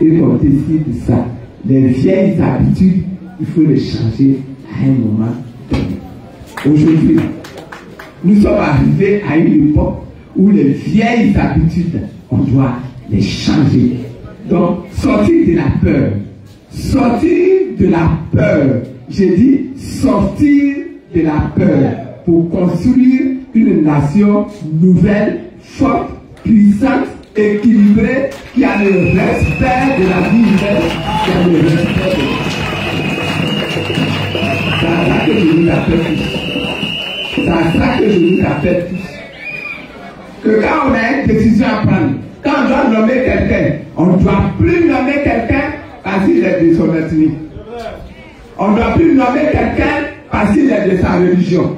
et qu'on décide de ça. Les vieilles habitudes, il faut les changer à un moment donné. Aujourd'hui, nous sommes arrivés à une époque où les vieilles habitudes, on doit les changer. Donc, sortir de la peur. Sortir de la peur. J'ai dit sortir de la peur pour construire une nation nouvelle, forte, puissante, équilibrée, qui a le respect de la vie humaine, qui a le respect de c'est à ça que je nous appelle tous. C'est à ça que je nous appelle tous. Que quand on a une décision à prendre, quand on doit nommer quelqu'un, on ne doit plus nommer quelqu'un parce qu'il est de son ethnie. On ne doit plus nommer quelqu'un parce qu'il est de sa religion.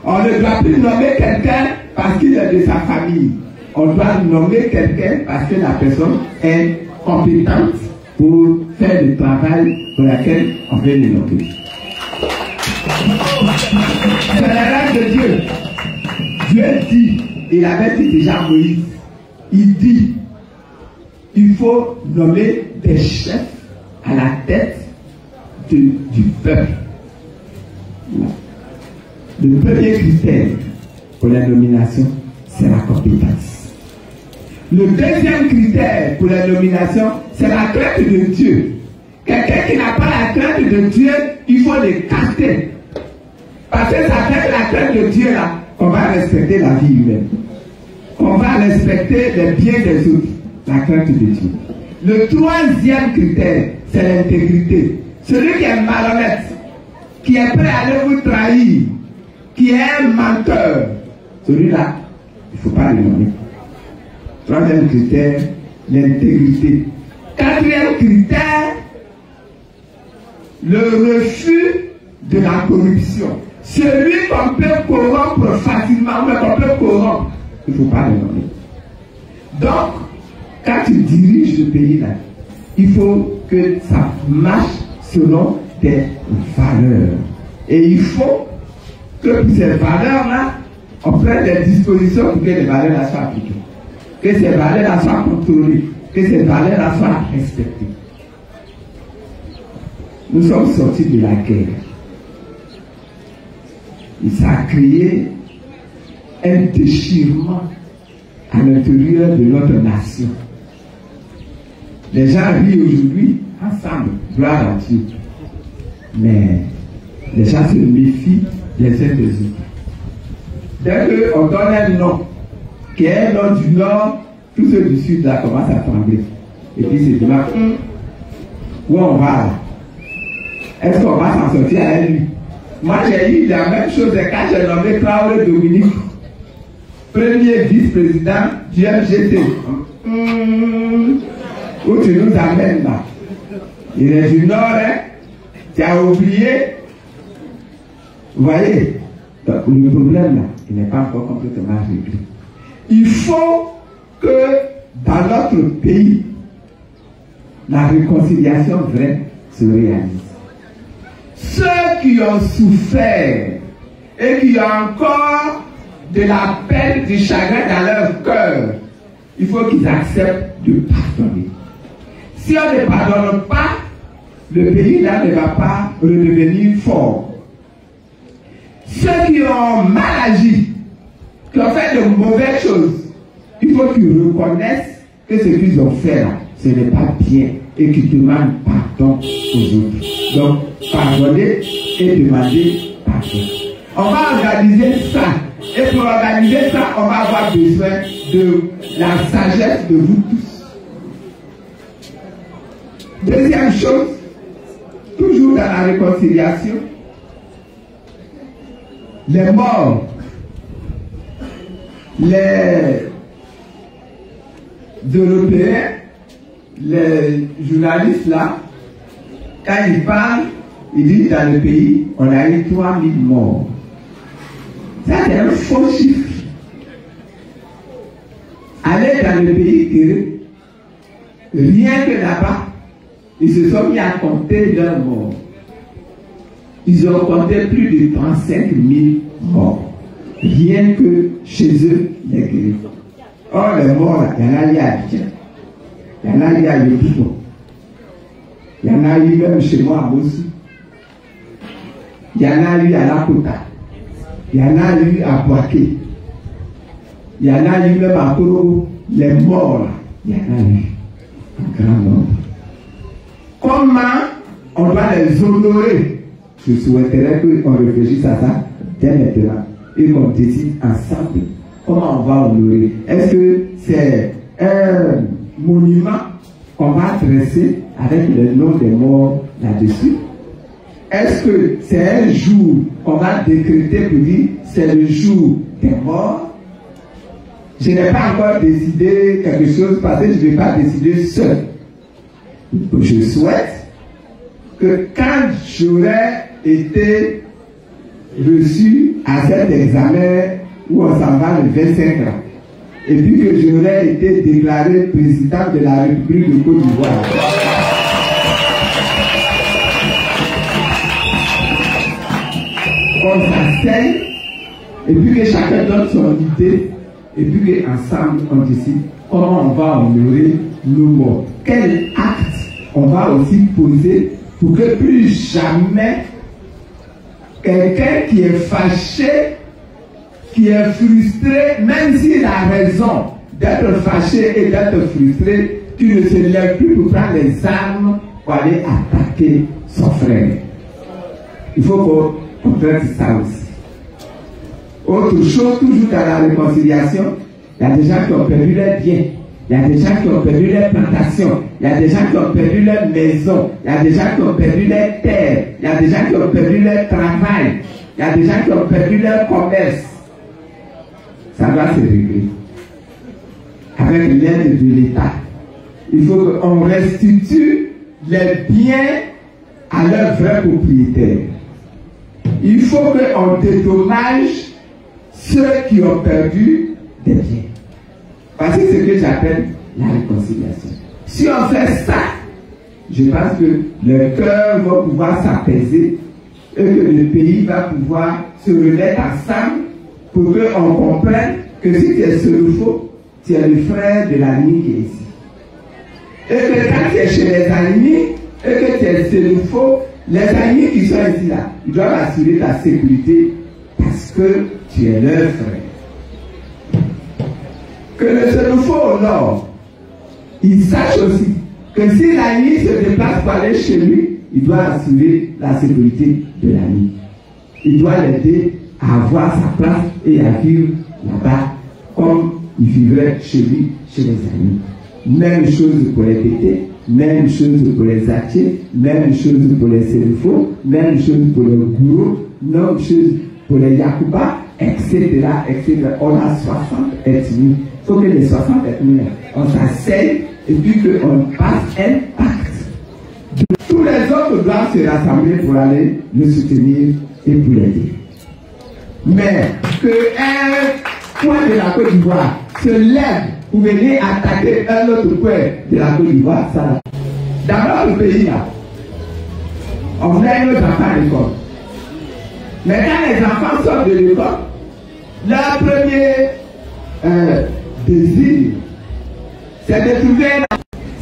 On ne doit plus nommer quelqu'un parce qu'il est de sa famille. On doit nommer quelqu'un parce que la personne est compétente pour faire le travail pour lequel on veut le nommer. C'est la règle de Dieu. Dieu dit, il avait dit déjà à Moïse, il dit, il faut nommer des chefs à la tête du peuple. Le premier critère pour la nomination, c'est la compétence. Le deuxième critère pour la nomination, c'est la crainte de Dieu. Quelqu'un qui n'a pas la crainte de Dieu, il faut l'écarter. Parce que ça fait la crainte de Dieu là, on va respecter la vie humaine. On va respecter les biens des autres. La crainte de Dieu. Le troisième critère, c'est l'intégrité. Celui qui est malhonnête, qui est prêt à aller vous trahir, qui est un menteur, celui-là, il ne faut pas le nommer. Troisième critère, l'intégrité. Quatrième critère, le refus de la corruption. Celui qu'on peut corrompre facilement, mais qu'on peut corrompre, il ne faut pas le nommer. Donc, quand tu diriges le pays là, il faut que ça marche selon des valeurs. Et il faut que pour ces valeurs-là, on prenne des dispositions pour que les valeurs-là soient appliquées. Que ces valeurs-là soient contrôlées. Que ces valeurs-là soient respectées. Nous sommes sortis de la guerre. Et ça a créé un déchirement à l'intérieur de notre nation. Les gens rient aujourd'hui ensemble, gloire à Dieu. Mais les gens se méfient les uns des autres. Dès qu'on donne un nom, qui est un nom du Nord, tous ceux du Sud là commencent à trembler. Et puis c'est de là, où on va là? Est-ce qu'on va s'en sortir à lui? Moi j'ai eu la même chose quand j'ai nommé Claude Dominique, premier vice-président du MGT. Où tu nous amènes là? Il est du Nord, hein? Tu as oublié? Vous voyez? Donc, le problème là, il n'est pas encore complètement réglé. Il faut que dans notre pays, la réconciliation vraie se réalise. Ceux qui ont souffert et qui ont encore de la peine, du chagrin dans leur cœur, il faut qu'ils acceptent de pardonner. Si on ne pardonne pas, le pays là ne va pas redevenir fort. Ceux qui ont mal agi, qui ont fait de mauvaises choses, il faut qu'ils reconnaissent que ce qu'ils ont fait là, ce n'est pas bien et qu'ils demandent pardon aux autres. Donc, pardonner et demander pardon. On va organiser ça. Et pour organiser ça, on va avoir besoin de la sagesse de vous tous. Deuxième chose, toujours dans la réconciliation, les morts, les Européens, les journalistes là, quand ils parlent, ils disent dans le pays, on a eu 3000 morts. Ça c'est un faux chiffre. Allez dans le pays, rien que là-bas, ils se sont mis à compter leurs morts. Ils ont compté plus de 35 000 morts. Rien que chez eux, les guéris. Or, les morts, il y en a liés à Abidjan. Il y en a liés à Yopougon. Il y en a eu même chez moi à Bossou. Il y en a eu à Lakota. Il y en a eu à Boaké. Il y en a eu même à Koro. Les morts, là. Il y en a eu un grand nombre. Comment on doit les honorer? Je souhaiterais qu'on réfléchisse à ça dès maintenant et qu'on décide ensemble comment on va honorer. Est-ce que c'est un monument qu'on va dresser avec le nom des morts là-dessus? Est-ce que c'est un jour qu'on va décréter pour dire c'est le jour des morts? Je n'ai pas encore décidé quelque chose parce que je ne vais pas décider seul. Je souhaite que quand j'aurai été reçu à cet examen où on s'en va le 25 ans, et puis que j'aurai été déclaré président de la République de Côte d'Ivoire, on s'asseye, et puis que chacun donne son idée, et puis qu'ensemble on décide comment on va honorer nos morts. Quel acte on va aussi poser pour que plus jamais quelqu'un qui est fâché, qui est frustré, même s'il a raison d'être fâché et d'être frustré, qui ne se lève plus pour prendre les armes pour aller attaquer son frère. Il faut qu'on traite ça aussi. Autre chose, toujours dans la réconciliation, il y a des gens qui ont perdu leurs biens, il y a des gens qui ont perdu leurs plantations, il y a des gens qui ont perdu leurs maisons, il y a des gens qui ont perdu leurs terres, il y a des gens qui ont perdu leur travail, il y a des gens qui ont perdu leur commerce. Ça doit se régler. Avec l'aide de l'État. Il faut qu'on restitue les biens à leurs vrais propriétaires. Il faut qu'on dédommage ceux qui ont perdu des biens. Parce que c'est ce que j'appelle la réconciliation. Si on fait ça, je pense que le cœur va pouvoir s'apaiser et que le pays va pouvoir se remettre ensemble pour qu'on comprenne que si tu es Selufo, tu es le frère de l'ami qui est ici. Et que quand tu es chez les amis et que tu es Selufo, les amis qui sont ici là, ils doivent assurer ta sécurité parce que tu es leur frère. Que le Selufo au nord, il sache aussi que si l'ami se déplace pour aller chez lui, il doit assurer la sécurité de l'ami. Il doit l'aider à avoir sa place et à vivre là-bas comme il vivrait chez lui, chez les amis. Même chose pour les Tétés, même chose pour les Atiers, même chose pour les Selufo, même chose pour les Gourou, même chose pour les Yakuba, etc., etc. On a 60 ethnies. Il faut que les 60 ethnies, on s'asseye et puis qu'on passe un pacte. Tous les autres doivent se rassembler pour aller le soutenir et pour l'aider. Mais qu'un coin de la Côte d'Ivoire se lève pour venir attaquer un autre coin de la Côte d'Ivoire, ça. Dans notre pays là, on met nos enfants à l'école. Mais quand les enfants sortent de l'école, leur premier désir, c'est de trouver.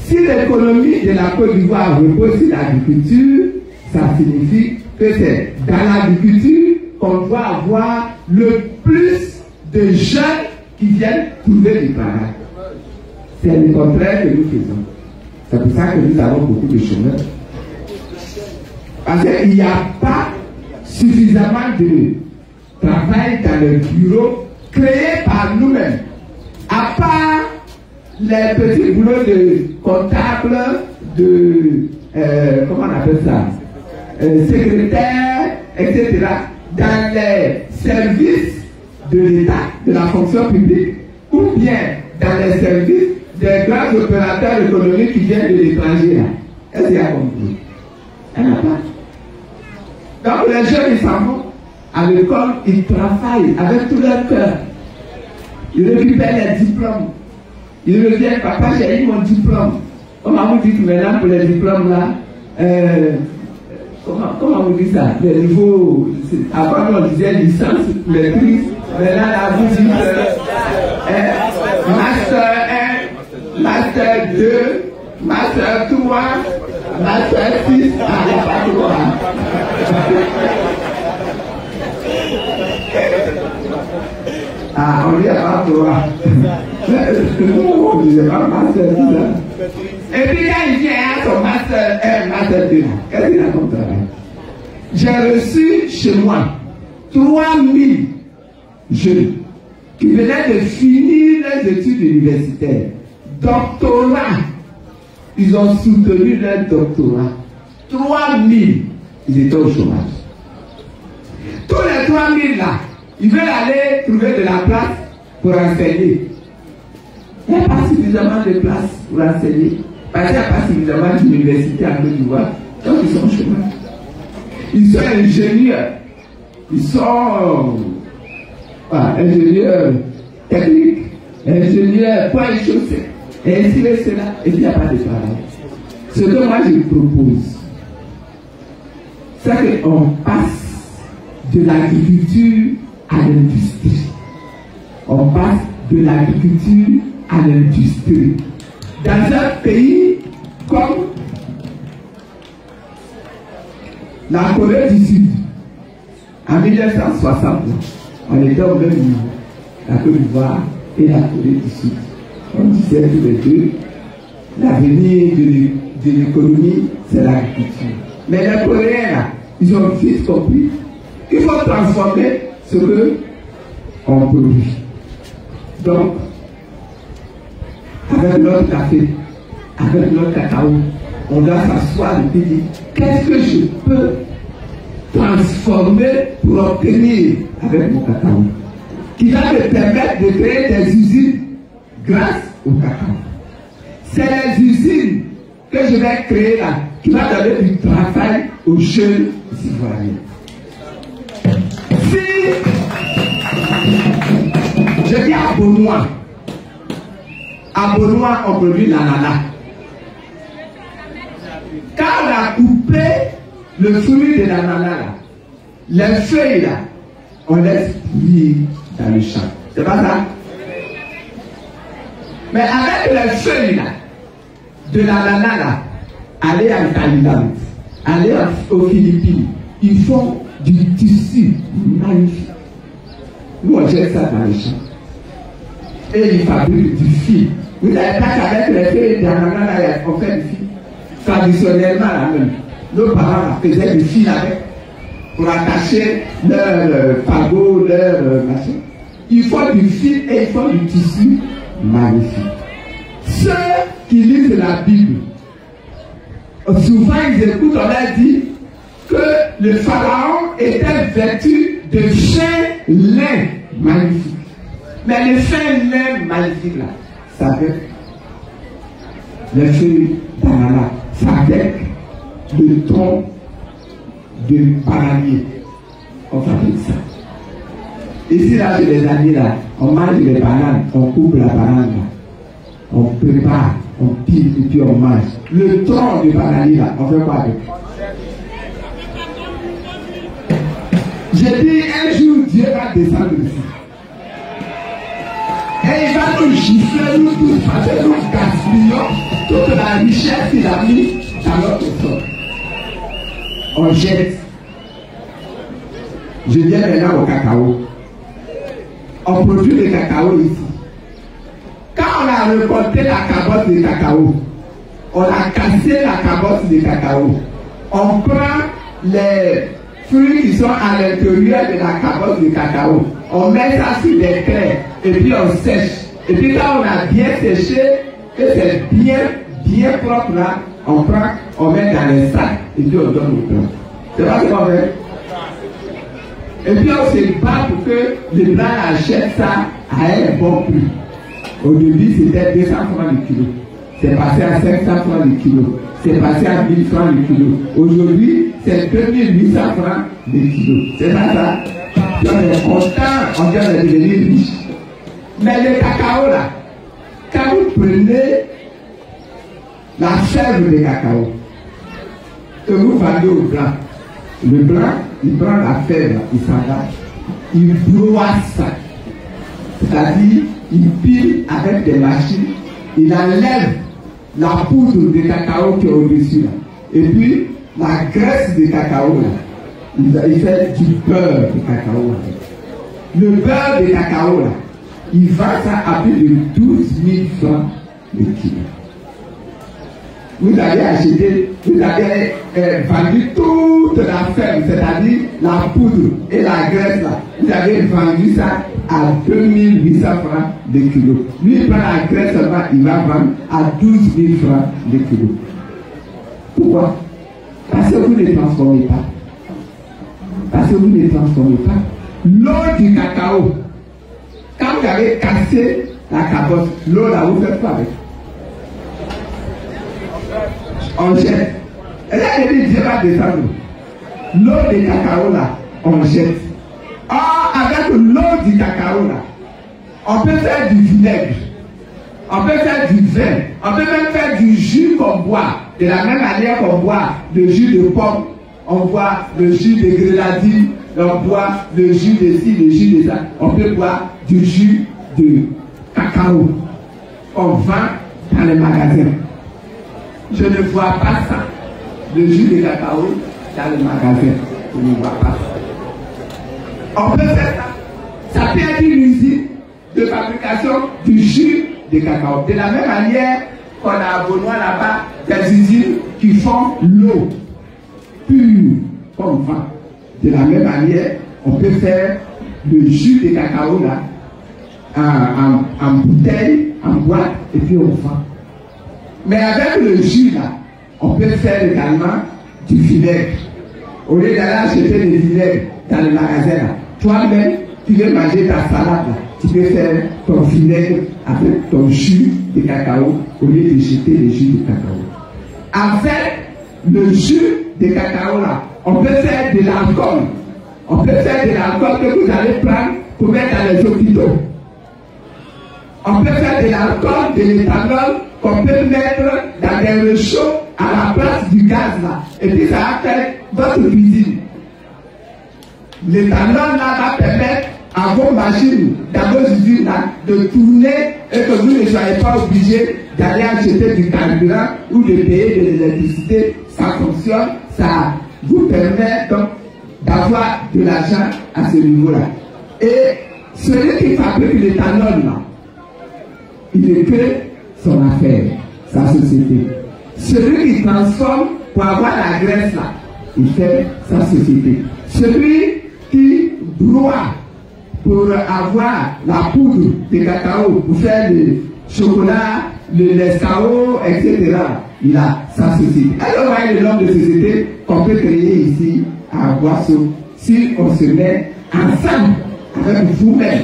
Si l'économie de la Côte d'Ivoire repose sur l'agriculture, ça signifie que c'est dans l'agriculture qu'on doit avoir le plus de jeunes qui viennent trouver du travail. C'est le contraire que nous faisons. C'est pour ça que nous avons beaucoup de chômeurs. Parce qu'il n'y a pas suffisamment de travail dans le bureau créé par nous-mêmes. À part les petits boulots de comptable, de comment on appelle ça, secrétaire, etc. Dans les services de l'État, de la fonction publique, ou bien dans les services des grands opérateurs économiques qui viennent de l'étranger. Est-ce qu'il y a compris? Il n'y en a pas. Donc les jeunes, ils s'en vont à l'école, ils travaillent avec tout leur cœur. Ils récupèrent les diplômes. Ils reviennent, papa, j'ai eu mon diplôme. Comment vous dites maintenant pour les diplômes là? Comment vous dites ça? Les niveaux, avant on disait licence, maîtrise, mais là vous dites master 1, master 2, ma soeur 3, ma soeur 6, il n'y a pas 3. Ah, on dit pas 3. On disait pas ma soeur 6. Et puis quand il vient à son master 2, qu'est-ce qu'il a comme travail? J'ai reçu chez moi 3000 jeunes qui venaient de finir les études universitaires, doctorat. Ils ont soutenu leur doctorat. 3000, ils étaient au chômage. Tous les 3000 là, ils veulent aller trouver de la place pour enseigner. Il n'y a pas suffisamment de place pour enseigner. Parce qu'il n'y a pas suffisamment d'université à Côte d'Ivoire. Donc ils sont au chômage. Ils sont ingénieurs. Ils sont ingénieurs techniques, ingénieurs point et chaussée, et ainsi de cela, et puis il n'y a pas de travail. Ce que moi je propose, c'est qu'on passe de l'agriculture à l'industrie. On passe de l'agriculture à l'industrie. Dans un pays comme la Corée du Sud, en 1960, on était au même niveau, la Côte d'Ivoire et la Corée du Sud. On disait tous les deux, l'avenir de l'économie, c'est l'agriculture. Mais les Coréens, là, ils ont vite compris qu'il faut transformer ce qu'on produit. Donc, avec notre café, avec notre cacao, on doit s'asseoir et dire qu'est-ce que je peux transformer pour obtenir avec mon cacao, qui va me permettre de créer des usines grâce au cacao. C'est les usines que je vais créer là qui va donner du travail aux jeunes Ivoiriens. Si je dis à Benoît, on produit l'ananas. Quand on a coupé le fruit de l'ananas, les feuilles là, on laisse pourrir dans le champ. C'est pas ça? Mais avec les feuilles là, de l'ananas là, aller en Thaïlande, aller aux Philippines, ils font du tissu magnifique. Nous on jette ça dans les champs. Et ils fabriquent du fil. Vous n'avez pas qu'avec les feuilles d'ananas là, on fait du fil. Traditionnellement là même, nos parents faisaient du fil avec pour attacher leur fagot, leur machin. Ils font du fil et ils font du tissu magnifique. Ceux qui lisent la Bible, souvent ils écoutent, on a dit que le pharaon était vêtu de fin lin magnifique. Mais le fin lin magnifique là, ça fait les feuilles d'ananas, ça avec le tronc de bananier. On fabrique ça. Ici là, chez les amis là, on mange les bananes, on coupe la banane là, on prépare, on pile et puis on mange. Le tronc de bananier là, on fait quoi avec? J'ai dit un jour Dieu va descendre ici. Et il va nous gifler, nous tous, parce que nous gaspillons toute la richesse qu'il a mis dans notre sol. On jette. Je viens maintenant au cacao. On produit le cacao ici. Quand on a récolté la cabosse de cacao, on a cassé la cabosse de cacao. On prend les fruits qui sont à l'intérieur de la cabosse de cacao. On met ça sur des craies et puis on sèche. Et puis quand on a bien séché, que c'est bien propre là, on prend, on met dans les sacs et puis on donne au blanc. C'est pas ce qu'on fait. Et puis on se bat pour que les blancs achètent ça à un bon prix. Au début c'était 200 francs le kilo. C'est passé à 500 francs le kilo. C'est passé à 1000 francs le kilo. Aujourd'hui c'est 2800 francs le kilo. C'est pas ça. On est content, on vient de devenir riche. Mais le cacao là, quand vous prenez la sève de cacao que vous vendez au blanc, le blanc, il prend la fève, il s'en va, il broie ça. C'est-à-dire, il pile avec des machines, il enlève la poudre de cacao qui est au-dessus là. Et puis, la graisse de cacao là. Il fait du beurre de cacao là. Le beurre de cacao là, il vend ça à plus de 12 000 francs le kilo. Vous avez acheté, vous avez vendu toute la ferme, c'est-à-dire la poudre et la graisse là. Vous avez vendu ça à 2800 francs le kilo. Lui, il prend la graisse seulement, il va vendre à 12 000 francs le kilo. Pourquoi? Parce que vous ne transformez pas. Parce que vous ne transformez pas. L'eau du cacao, quand vous avez cassé la cabosse, l'eau là, vous faites quoi avec? On jette. Et là, il dit, Dieu va descendre. L'eau du cacao là, on jette. Ah, avec l'eau du cacao là, on peut faire du vinaigre, on peut faire du vin, on peut même faire du jus qu'on boit. De la même manière qu'on boit le jus de pomme, on boit le jus de grenadine, on boit le jus de ci, le jus de ça. On peut boire du jus de cacao. On vend dans les magasins. Je ne vois pas ça. Le jus de cacao dans les magasins. Je ne vois pas ça. On peut faire ça. Ça peut être une usine de fabrication du jus de cacao. De la même manière qu'on a à Benoît là-bas des usines qui font l'eau pure qu'on vend. De la même manière, on peut faire le jus de cacao là en bouteille, en boîte, et puis on vend. Mais avec le jus là, on peut faire également du vinaigre. Au lieu d'aller acheter des vinaigres dans le magasin là, toi-même, tu veux manger ta salade là, tu peux faire ton vinaigre avec ton jus de cacao au lieu de jeter le jus de cacao. Avec le jus de cacao là, on peut faire de l'alcool. On peut faire de l'alcool que vous allez prendre pour mettre dans les hôpitaux. On peut faire de l'alcool, de l'éthanol qu'on peut mettre dans des réchauds à la place du gaz là. Et puis ça va faire votre cuisine. L'éthanol là va permettre à vos machines, dans vos usines là, de tourner et que vous ne soyez pas obligé d'aller acheter du carburant ou de payer de l'électricité. Ça fonctionne, ça vous permet donc d'avoir de l'argent à ce niveau-là. Et celui qui fabrique l'éthanol là, il ne crée son affaire, sa société. Celui qui transforme pour avoir la graisse là, il fait sa société. Celui qui broie pour avoir la poudre de cacao, pour faire le chocolat, le Nescao, etc., il a sa société. Alors, voyez le nombre de sociétés qu'on peut créer ici à Boisseau si on se met ensemble avec vous-même,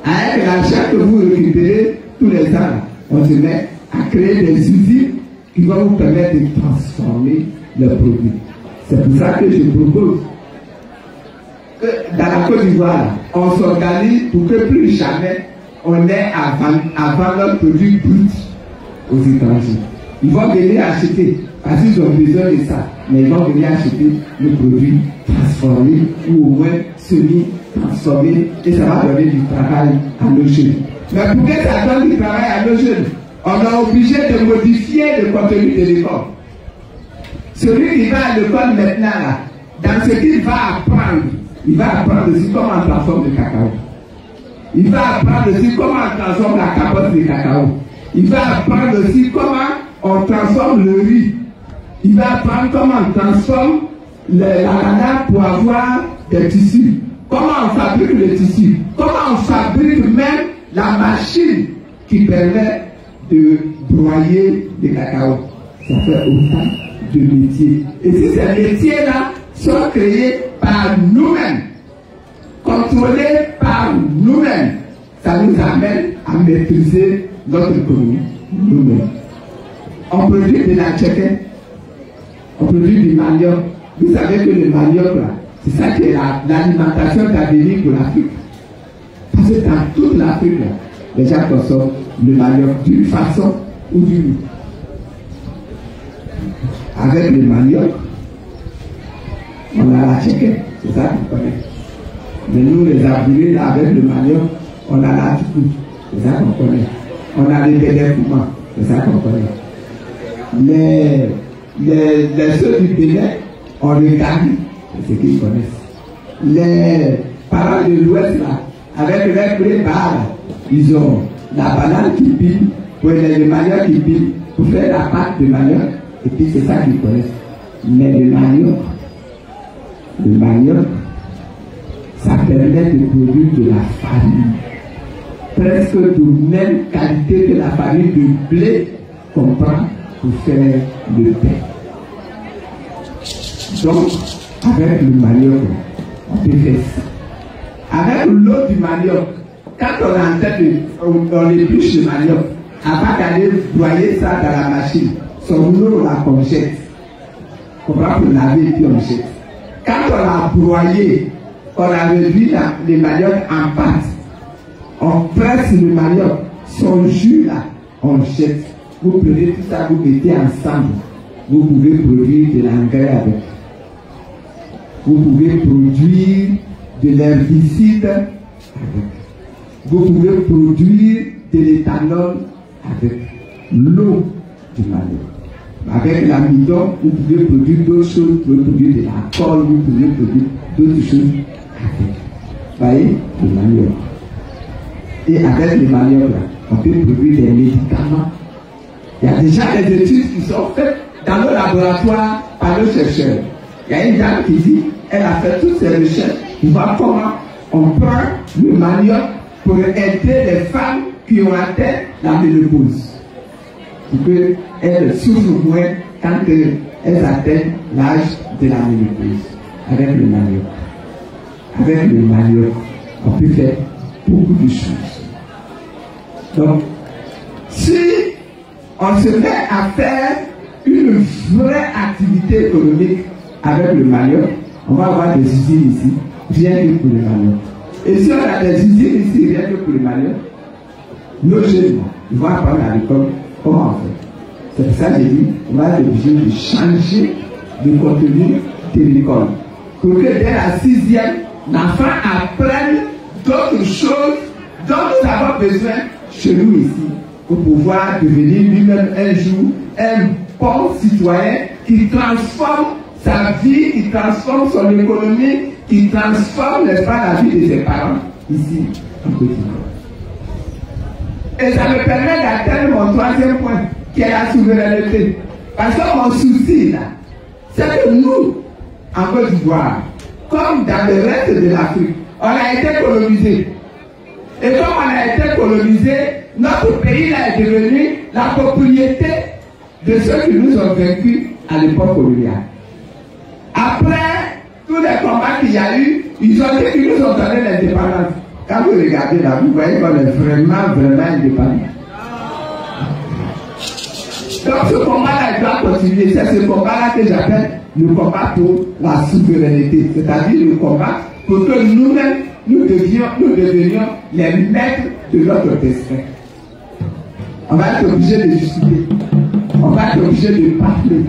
avec l'argent que vous récupérez tous les ans. On se met à créer des usines qui vont vous permettre de transformer le produit. C'est pour ça que je propose que dans la Côte d'Ivoire, on s'organise pour que plus jamais on ait à vendre notre produit brut aux étrangers. Ils vont venir acheter parce qu'ils ont besoin de ça, mais ils vont venir acheter le produit transformé ou au moins semi-transformé et ça va donner du travail à nos jeunes. Mais pour que ça donne du travail à nos jeunes, on est obligé de modifier le contenu de l'école. Celui qui va à l'école maintenant, là, dans ce qu'il va apprendre, il va apprendre aussi comment on transforme le cacao. Il va apprendre aussi comment on transforme la capote de cacao. Il va apprendre aussi comment on transforme le riz. Il va apprendre comment on transforme la lana pour avoir des tissus. Comment on fabrique le tissu. Comment on fabrique même la machine qui permet de broyer le cacao. Ça fait autant de métiers. Et si ces métiers-là sont créés par nous-mêmes, contrôlés par nous-mêmes, ça nous amène à maîtriser notre économie nous-mêmes. On produit de la tchéquette, on produit du manioc. Vous savez que le manioc, c'est ça qui est l'alimentation d'avenir pour l'Afrique. Parce que dans toute l'Afrique, les gens consomment le manioc d'une façon ou d'une autre. Avec le manioc, on a la tchéquette, c'est ça qu'on connaît. Mais nous, les abonnés, avec le manioc, on a la tchoukou, c'est ça qu'on connaît. On a les bénécouments, c'est ça qu'on connaît. les ceux du Bénin ont regardé, c'est ce qu'ils connaissent. Les parents de l'Ouest, là, avec leur prépa, ils ont la banane qui pile, pour les manioc qui pile, pour faire la pâte de manioc, et puis c'est ça qu'ils connaissent. Mais le manioc, ça permet de produire de la farine, presque de même qualité que la farine de blé qu'on prend pour faire le pain. Donc, avec le manioc, on peut faire ça. Avec l'eau du manioc, quand on est en train de, on épluche le manioc, avant d'aller broyer ça dans la machine, son eau on la jette. On va pour laver et puis on jette. Quand on a broyé, on a réduit les manioc en pâte. On presse le manioc, son jus là, on jette. Vous prenez tout ça, vous mettez ensemble. Vous pouvez produire de l'engrais avec. Vous pouvez produire de l'herbicide avec. Vous pouvez produire de l'éthanol avec l'eau du manioc. Avec l'amidon, vous pouvez produire d'autres choses, vous pouvez produire de la colle, vous pouvez produire d'autres choses avec. Vous voyez, le manioc. Et avec le manioc, on peut produire des médicaments. Il y a déjà des études qui sont faites dans le laboratoire par le chercheur. Il y a une dame qui dit, elle a fait toutes ses recherches pour voir comment on prend le manioc pour aider les femmes qui ont atteint la ménopause. Pour qu'elles souffrent moins quand elles atteignent l'âge de la ménopause. Avec le manioc. Avec le manioc, on peut faire beaucoup de choses. Donc, si on se met à faire une vraie activité économique avec le manioc, on va avoir des usines ici, rien que pour le manioc. Et si on a des usines ici, rien que pour le manioc, nos jeunes, ils vont apprendre à l'école comment on fait. C'est pour ça que j'ai dit, on va être obligé de changer le contenu de l'école. Pour que dès la 6e, l'enfant apprenne d'autres choses dont nous avons besoin chez nous ici, pour pouvoir devenir lui-même un jour un bon citoyen qui transforme sa vie, qui transforme son économie, qui transforme, n'est-ce pas, la vie de ses parents ici en Côte d'Ivoire. Et ça me permet d'atteindre mon 3e point, qui est la souveraineté. Parce que mon souci là, c'est que nous, en Côte d'Ivoire, comme dans le reste de l'Afrique, on a été colonisé. Et comme on a été colonisé, notre pays là est devenu la propriété de ceux qui nous ont vaincus à l'époque coloniale. Après tous les combats qu'il y a eu, ils ont dit qu'ils nous ont donné l'indépendance. Quand vous regardez là, vous voyez qu'on est vraiment indépendant. Donc ce combat-là, il doit continuer. C'est ce combat-là que j'appelle le combat pour la souveraineté. C'est-à-dire le combat pour que nous-mêmes, nous devenions les maîtres de notre destin. On va être obligé de discuter. On va être obligé de parler.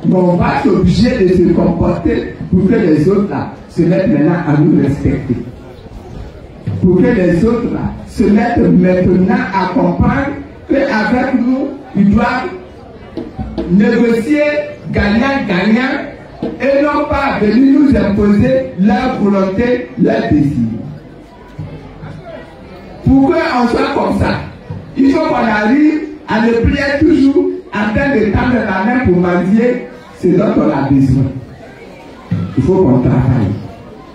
Mais on va être obligé de se comporter pour que les autres là, se mettent maintenant à nous respecter. Pour que les autres là, se mettent maintenant à comprendre qu'avec nous, ils doivent négocier gagnant-gagnant et non pas venir nous imposer leur volonté, leur désir. Pour qu'on soit comme ça, il faut qu'on arrive à ne plus être toujours en train de tendre la main pour mendier ce dont on a besoin. Il faut qu'on travaille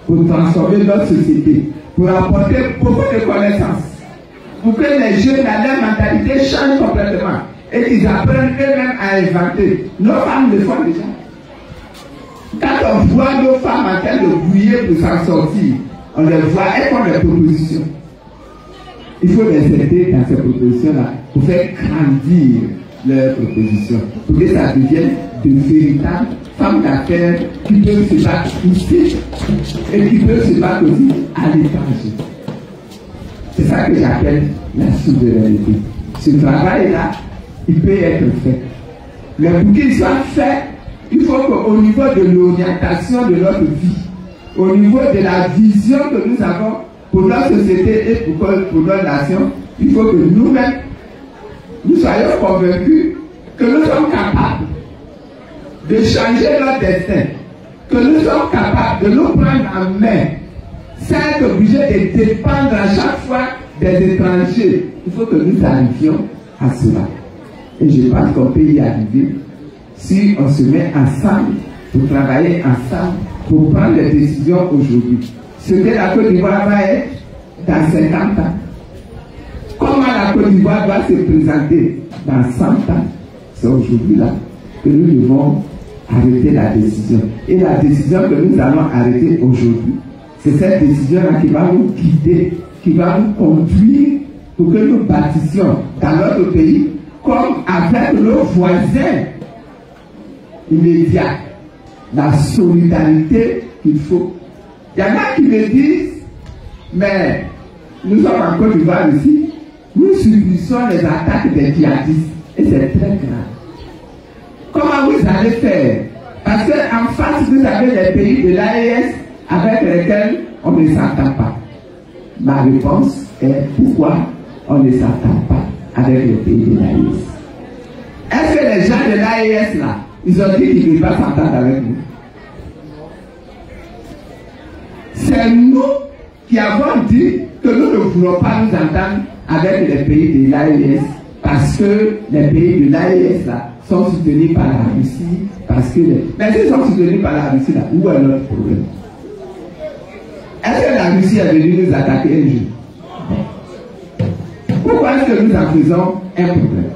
pour transformer notre société, pour apporter beaucoup de connaissances, pour que les jeunes, leur mentalité change complètement et qu'ils apprennent eux-mêmes à inventer. Nos femmes le font déjà. Quand on voit nos femmes en train de brouiller pour s'en sortir, on les voit, elles font des propositions. Il faut les aider dans ces propositions-là pour faire grandir leurs propositions, pour que ça devienne de véritables femmes d'affaires qui peuvent se battre ici et qui peuvent se battre aussi à l'étranger. C'est ça que j'appelle la souveraineté. Ce travail-là, il peut être fait. Mais pour qu'il soit fait, il faut qu'au niveau de l'orientation de notre vie, au niveau de la vision que nous avons pour notre société et pour notre nation, il faut que nous-mêmes, nous soyons convaincus que nous sommes capables de changer notre destin, que nous sommes capables de nous prendre en main, sans être obligés de dépendre à chaque fois des étrangers. Il faut que nous arrivions à cela. Et je pense qu'on peut y arriver si on se met ensemble pour travailler ensemble, pour prendre des décisions aujourd'hui. Ce que la Côte d'Ivoire va être dans 50 ans. Comment la Côte d'Ivoire doit se présenter dans 100 ans. C'est aujourd'hui là que nous devons arrêter la décision. Et la décision que nous allons arrêter aujourd'hui, c'est cette décision-là qui va nous guider, qui va nous conduire pour que nous bâtissions dans notre pays comme avec nos voisins immédiats la solidarité qu'il faut. Il y en a qui me disent, mais nous sommes en Côte d'Ivoire ici, nous subissons les attaques des djihadistes et c'est très grave. Comment vous allez faire? Parce qu'en face, vous avez les pays de l'AES avec lesquels on ne s'entend pas. Ma réponse est pourquoi on ne s'entend pas avec les pays de l'AES. Est-ce que les gens de l'AES là, ils ont dit qu'ils ne veulent pas s'entendre avec nous? C'est nous qui avons dit que nous ne voulons pas nous entendre avec les pays de l'AES parce que les pays de l'AES là sont soutenus par la Russie, parce que mais s'ils sont soutenus par la Russie là, où est notre problème? Est-ce que la Russie est venue nous attaquer un jour? Pourquoi est-ce que nous en faisons un problème?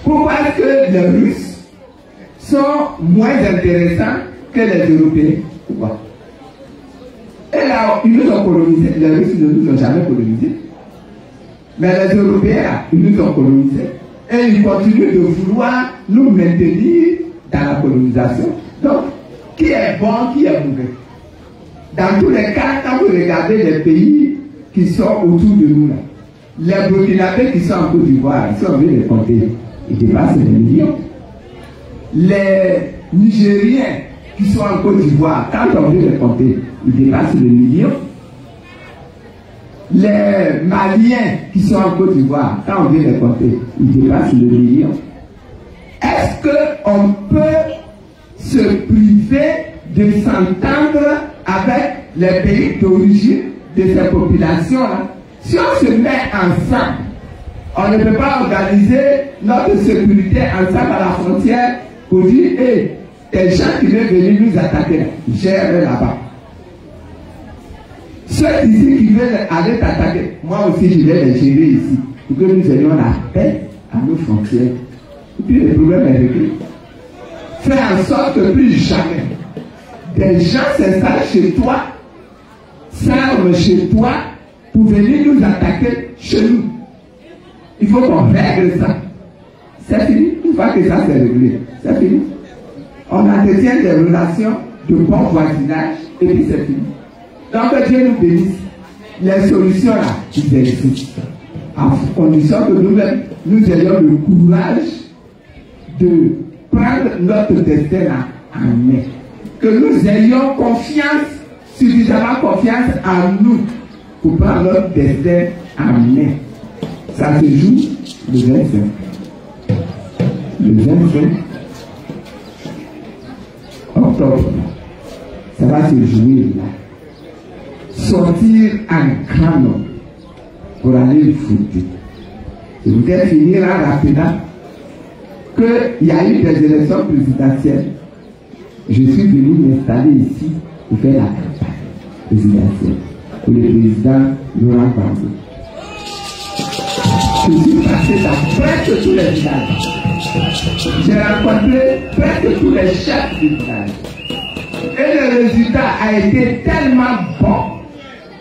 Pourquoi est-ce que les Russes sont moins intéressants que les Européens? Pourquoi? Et là, ils nous ont colonisés. Les Russes ne nous ont jamais colonisés. Mais les Européens, ils nous ont colonisés. Et ils continuent de vouloir nous maintenir dans la colonisation. Donc, qui est bon, qui est mauvais? Dans tous les cas, quand vous regardez les pays qui sont autour de nous, là, les Burkinabés qui sont en Côte d'Ivoire, si on veut les compter, ils dépassent les millions. Les Nigériens qui sont en Côte d'Ivoire, quand on veut les compter, ils dépassent les millions. Les Maliens qui sont en Côte d'Ivoire, quand on veut les compter, ils dépassent le million. Est-ce qu'on peut se priver de s'entendre avec les pays d'origine de ces populations-là? Si on se met ensemble, on ne peut pas organiser notre sécurité ensemble à la frontière pour dire, hey, des gens qui veulent venir nous attaquer, gère là-bas. Ceux ici qui veulent aller t'attaquer, moi aussi je vais les gérer ici, pour que nous ayons la paix à nos frontières. Et puis le problème est réglé. Fais en sorte que plus jamais des gens s'installent chez toi, s'arment chez toi, pour venir nous attaquer chez nous. Il faut qu'on règle ça. C'est fini. Une fois que ça c'est réglé, c'est fini. On entretient des relations de bon voisinage et puis c'est fini. Donc que Dieu nous bénisse. Les solutions là, ils existent. En condition que nous-mêmes, nous ayons le courage de prendre notre destin là en main. Que nous ayons confiance, suffisamment confiance en nous pour prendre notre destin en main. Ça se joue le 25. Le 25 octobre. Ça va se jouer là. Sortir en canon pour aller voter. Je voudrais finir en rappelant qu'il y a eu des élections présidentielles. Je suis venu m'installer ici pour faire la campagne présidentielle pour le président Laurent Gbagbo. Je suis passé dans presque tous les villages. J'ai rencontré presque tous les chefs du village. Et le résultat a été tellement bon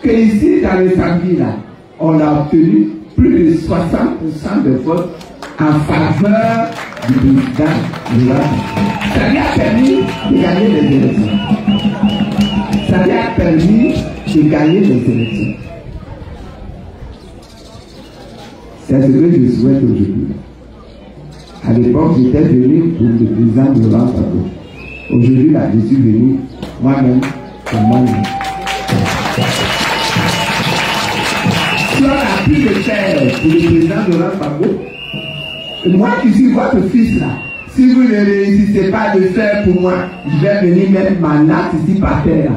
qu'ici, dans le samedi, là, on a obtenu plus de 60% de votes en faveur du président Laurent. Ça lui a permis de gagner les élections. Ça lui a permis de gagner les élections. C'est ce que je souhaite aujourd'hui. À l'époque, j'étais venu pour le président Laurent Gbagbo. Aujourd'hui, là, je suis venu moi-même pour moi-même. Si on a pu le faire pour le président Laurent Gbagbo, Moi qui suis votre fils là, si vous ne réussissez pas à le faire pour moi, je vais venir mettre ma natte ici par terre là.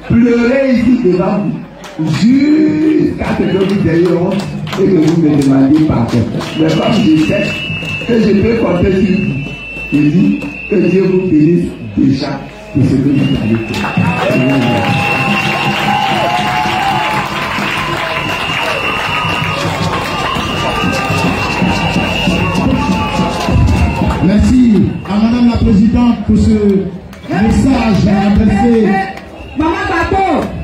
Pleurer ici devant vous. Jusqu'à ce que vous ayez honte et que vous me demandiez pardon. Mais comme je sais que je peux compter sur vous, je dis que Dieu vous bénisse déjà pour ce que vous avez fait. Merci à Madame la Présidente pour ce message adressé. Maman Bateau.